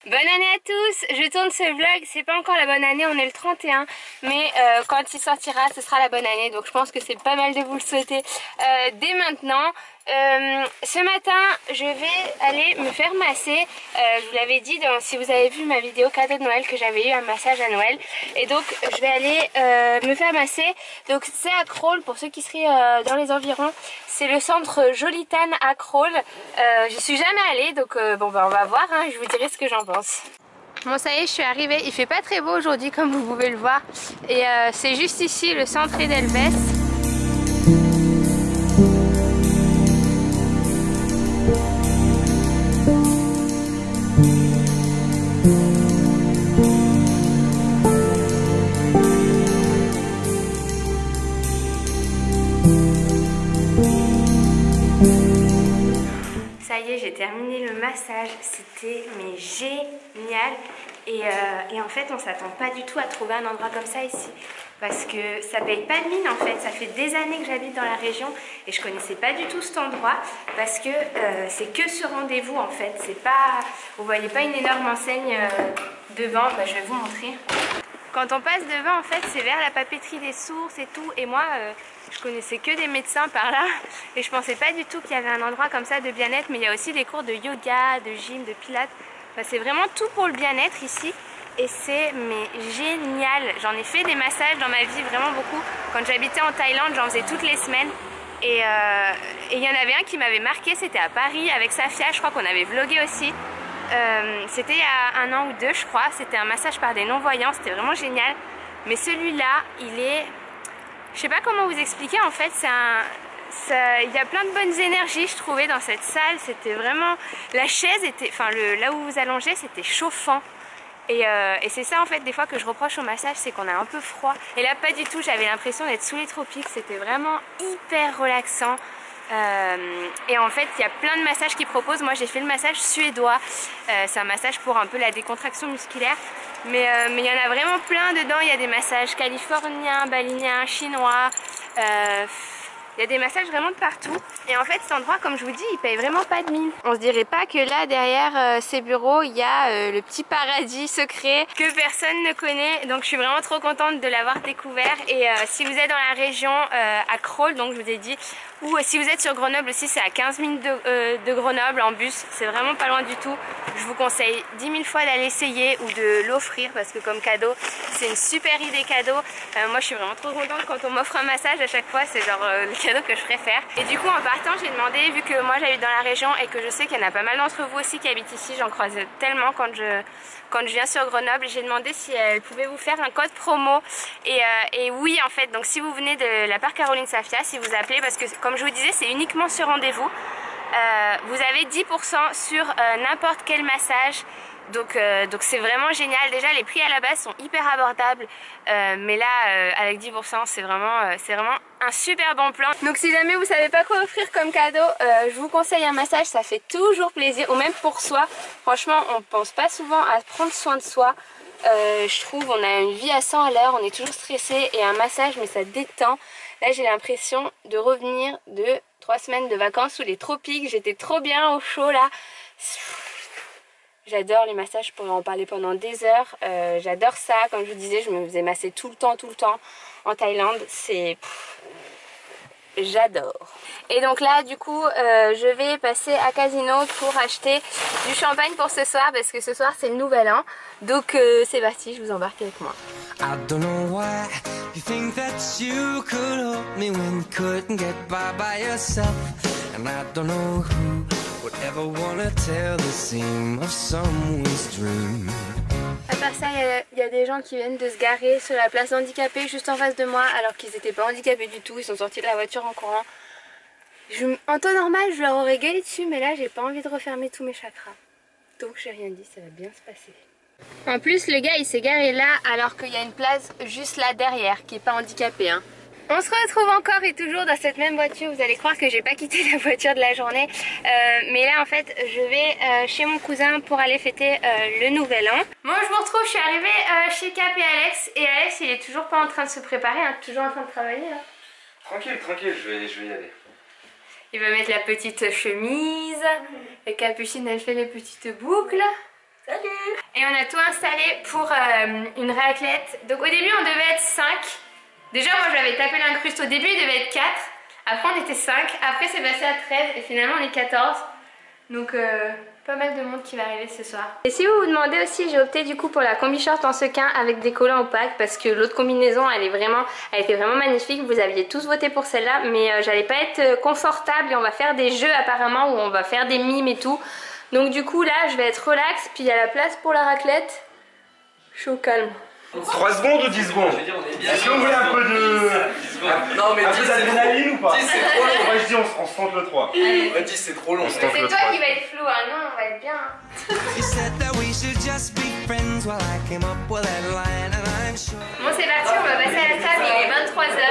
Bonne année à tous, je tourne ce vlog, c'est pas encore la bonne année, on est le 31, mais quand il sortira ce sera la bonne année, donc je pense que c'est pas mal de vous le souhaiter dès maintenant. Ce matin je vais aller me faire masser, je vous l'avais dit si vous avez vu ma vidéo cadeau de Noël que j'avais eu un massage à Noël, et donc je vais aller me faire masser. Donc c'est à Crolles, pour ceux qui seraient dans les environs, c'est le centre Jolitane à Crolles. Je suis jamais allée, donc bon bah on va voir, hein, je vous dirai ce que j'en pense. Bon ça y est, je suis arrivée, il fait pas très beau aujourd'hui comme vous pouvez le voir, et c'est juste ici le centre Edelweiss. Ça y est, j'ai terminé le massage, c'était mais génial, et en fait on s'attend pas du tout à trouver un endroit comme ça ici, parce que ça paye pas de mine en fait. Ça fait des années que j'habite dans la région et je connaissais pas du tout cet endroit, parce que c'est que sur rendez-vous en fait, c'est pas, vous voyez pas une énorme enseigne devant, bah, je vais vous montrer. Quand on passe devant en fait c'est vers la papeterie des sources et tout, et moi je connaissais que des médecins par là et je pensais pas du tout qu'il y avait un endroit comme ça de bien-être, mais il y a aussi des cours de yoga, de gym, de pilates, enfin, c'est vraiment tout pour le bien-être ici et c'est mais génial. J'en ai fait des massages dans ma vie vraiment beaucoup, quand j'habitais en Thaïlande j'en faisais toutes les semaines, et il y en avait un qui m'avait marqué, c'était à Paris avec Safia, je crois qu'on avait vlogué aussi. C'était il y a 1 an ou 2 je crois, c'était un massage par des non-voyants, c'était vraiment génial. Mais celui-là, il est... Je sais pas comment vous expliquer en fait, il y a plein de bonnes énergies je trouvais dans cette salle, c'était vraiment... La chaise était... Enfin là où vous allongez c'était chauffant. Et c'est ça en fait des fois que je reproche au massage, c'est qu'on a un peu froid. Et là pas du tout, j'avais l'impression d'être sous les tropiques, c'était vraiment hyper relaxant. Et en fait il y a plein de massages qu'ils proposent. Moi j'ai fait le massage suédois, c'est un massage pour un peu la décontraction musculaire, mais il y en a vraiment plein dedans. Il y a des massages californiens, baliniens, chinois, il y a des massages vraiment de partout. Et en fait cet endroit, comme je vous dis, il paye vraiment pas de mine. On se dirait pas que là derrière ces bureaux il y a le petit paradis secret que personne ne connaît. Donc je suis vraiment trop contente de l'avoir découvert. Et si vous êtes dans la région à Crolles, donc je vous ai dit, ou si vous êtes sur Grenoble aussi, c'est à 15 minutes de Grenoble en bus, c'est vraiment pas loin du tout. Je vous conseille 10 000 fois d'aller essayer ou de l'offrir, parce que comme cadeau c'est une super idée cadeau. Moi je suis vraiment trop contente quand on m'offre un massage à chaque fois, c'est genre le cadeau que je préfère. Et du coup en partant j'ai demandé, vu que moi j'habite dans la région et que je sais qu'il y en a pas mal d'entre vous aussi qui habitent ici, j'en croise tellement quand je viens sur Grenoble, j'ai demandé si elle pouvait vous faire un code promo, et oui en fait, donc si vous venez de la part Caroline Safia, si vous appelez, parce que comme je vous disais c'est uniquement sur rendez-vous, vous avez 10% sur n'importe quel massage. Donc c'est vraiment génial. Déjà les prix à la base sont hyper abordables, mais là avec 10% c'est vraiment un super bon plan. Donc si jamais vous savez pas quoi offrir comme cadeau, je vous conseille un massage, ça fait toujours plaisir, ou même pour soi. Franchement on pense pas souvent à prendre soin de soi. Je trouve on a une vie à 100 à l'heure, on est toujours stressé, et un massage mais ça détend. Là j'ai l'impression de revenir de 3 semaines de vacances sous les tropiques, j'étais trop bien au chaud là. J'adore les massages, je pourrais en parler pendant des heures. J'adore ça, comme je vous disais, je me faisais masser tout le temps en Thaïlande. C'est... J'adore. Et donc là du coup je vais passer à Casino pour acheter du champagne pour ce soir, parce que ce soir c'est le nouvel an. Donc c'est parti, je vous embarque avec moi. I don't know why you think that you could help me when you couldn't get by yourself, and I don't know who would ever wanna tell the seam of someone's dream. À part ça, il y a des gens qui viennent de se garer sur la place handicapée juste en face de moi, alors qu'ils n'étaient pas handicapés du tout, ils sont sortis de la voiture en courant. En temps normal, je leur aurais gueulé dessus, mais là j'ai pas envie de refermer tous mes chakras. Donc j'ai rien dit, ça va bien se passer. En plus le gars il s'est garé là alors qu'il y a une place juste là derrière qui est pas handicapée, hein. On se retrouve encore et toujours dans cette même voiture. Vous allez croire que j'ai pas quitté la voiture de la journée, mais là en fait je vais chez mon cousin pour aller fêter le nouvel an. Bon, je vous retrouve, je suis arrivée chez Cap et Alex, et Alex il est toujours pas en train de se préparer, hein, toujours en train de travailler là. Tranquille, je vais y aller. Il va mettre la petite chemise, et Capucine elle fait les petites boucles. Salut! Et on a tout installé pour une raclette. Donc au début on devait être 5. Déjà moi j'avais tapé l'incruste au début, il devait être 4. Après on était 5, après c'est passé à 13 et finalement on est 14. Donc pas mal de monde qui va arriver ce soir. Et si vous vous demandez aussi, j'ai opté du coup pour la combi short en sequin avec des collants opaques parce que l'autre combinaison elle était vraiment magnifique. Vous aviez tous voté pour celle-là, mais j'allais pas être confortable et on va faire des jeux apparemment où on va faire des mimes et tout. Donc du coup là je vais être relax, puis il y a la place pour la raclette. Je suis au calme. 3 secondes ou 10 secondes? Est-ce que vous voulez un peu de... Non mais un peu d'adrénaline ou pas? 10 c'est trop long. Moi je dis on se tente le 3. Ouais, 10 c'est trop long. C'est toi qui va être flou, hein? Non, on va être bien. Bon c'est parti, on va passer à la table, il est 23h.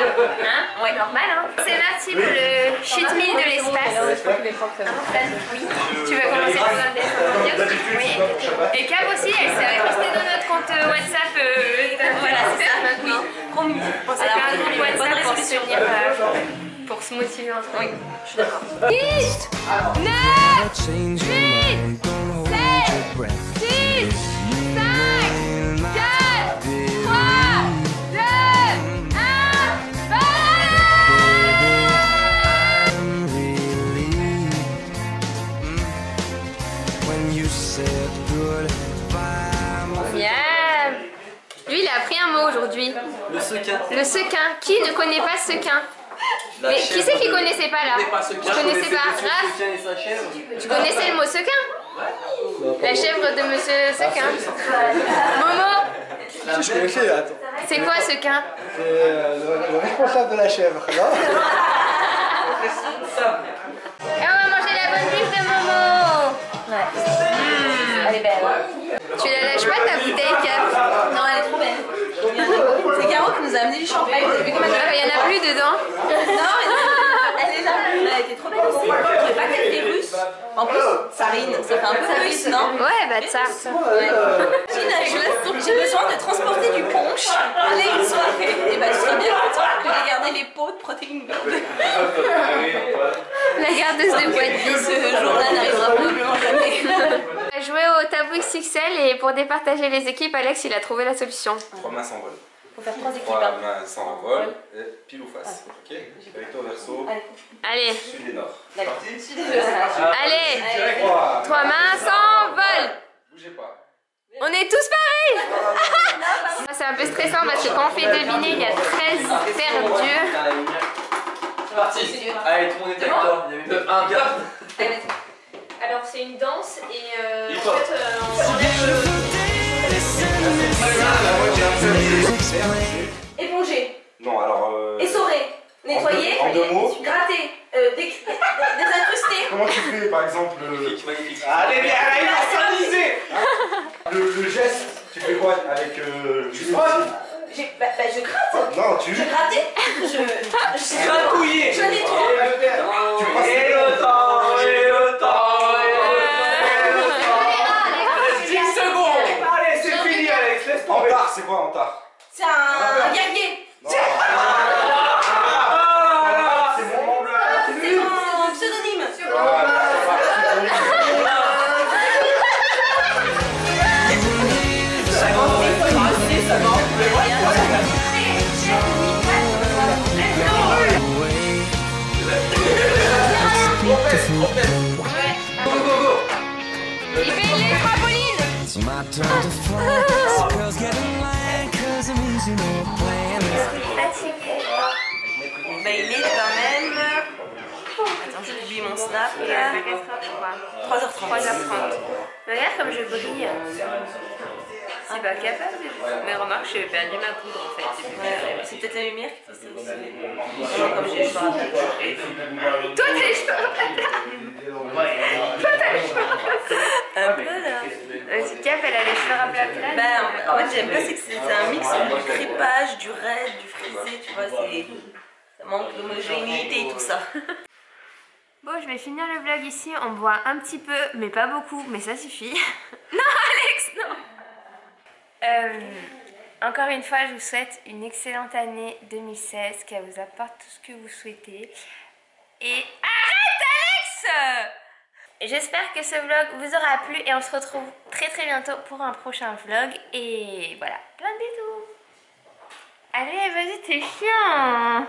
Hein? Ouais, normal hein. C'est parti pour le cheat meal de l'espace. Oui. Tu veux commencer par un dessin? Oui. Et Cap aussi, elle s'est restée dans notre compte WhatsApp. Voilà, c'est ça maintenant. Promis. On s'est fait un groupe WhatsApp pour se tenir, pour se motiver ensemble. Oui, je suis d'accord. 10, 9, 8, 7, 6, 5, 4, 3, 2, 1, yeah. Lui, il a appris un mot aujourd'hui. Le sequin. Le sequin. Qui ne connaît pas ce sequin? Mais qui c'est qui connaissait pas là? Je connaissais pas. Raph, tu connaissais le mot sequin? La chèvre de Monsieur Sequin. Momo, Je connaissais, attends. c'est quoi sequin? C'est le responsable de la chèvre, non? Et on va manger la bonne bûche de Momo. Ouais. Elle est belle. Tu la lâches pas ta bouteille, Cap? Non, elle est trop belle. C'est Caro qui nous a amené du champagne. Vous avez vu comment elle est? Il y en a plus dedans. Non, elle est là. Elle était trop belle aussi. Je trouvais pas qu'elle était russe. En plus, Sarine, ça fait un peu russe, non? Ouais, bah ça. J'ai besoin de transporter du punch. Aller une soirée. Et bah, tu serais bien content que j'ai gardé les pots de protéines gold. La gardeuse de boîte. Ce jour-là n'arrivera probablement jamais. On a joué au tabou XXL et pour départager les équipes, Alex il a trouvé la solution. 3 mains s'envolent. Faut faire 3 équipes. 3 mains s'envolent et pile ou face. Ok? Recto verso. Allez, Sud et nord. D'accord. allez, 3 mains s'envolent. Bougez pas. On est tous pareils. C'est un peu stressant parce que quand on fait deviner, il y a 13 perdus. C'est parti. Allez, tout le monde est avec toi. Il y avait 1 gars. Alors c'est une danse et Il en faut. fait Éponger, Non, alors. essorer, nettoyer, En deux mots. gratter, désincruster. Comment tu fais par exemple Magnifique, magnifique. Allez, mais elle va s'amuser. Le geste, tu fais quoi avec tu frottes? Je gratte. Non, tu. Je grattais. Je Gratouiller. Je nettoie. Tu passes Et le temps, et le temps, et le temps. 10 secondes. Allez, c'est fini, Alex. Laisse tomber. Antard, c'est quoi Antard? C'est un guerrier. C'est mon nom bleu. C'est mon pseudonyme. il fait les trampolines. Bah, il est quand même. Attends, j'ai oublié mon snap. 3h30. 3h30. Regarde comme je brille. C'est pas capable. Mais remarque, j'ai perdu ma poudre en fait. C'est peut-être la lumière qui fait ça aussi. Non, comme j'ai les cheveux à plat. Toi t'as les cheveux à plat. Toi t'as les cheveux à plat. Un peu là. Cap elle a les cheveux à plat. Bah, en fait, j'aime pas, c'est que c'est un mix du crépage, du raid, du frisé, tu vois, ça manque d'homogénéité et tout ça. Bon, je vais finir le vlog ici. On boit un petit peu, mais pas beaucoup, mais ça suffit. Non, Alex, non. Encore une fois, je vous souhaite une excellente année 2016, qu'elle vous apporte tout ce que vous souhaitez. Et arrête, Alex! J'espère que ce vlog vous aura plu et on se retrouve très très bientôt pour un prochain vlog. Et voilà, plein de bisous. Allez, vas-y, t'es chiant.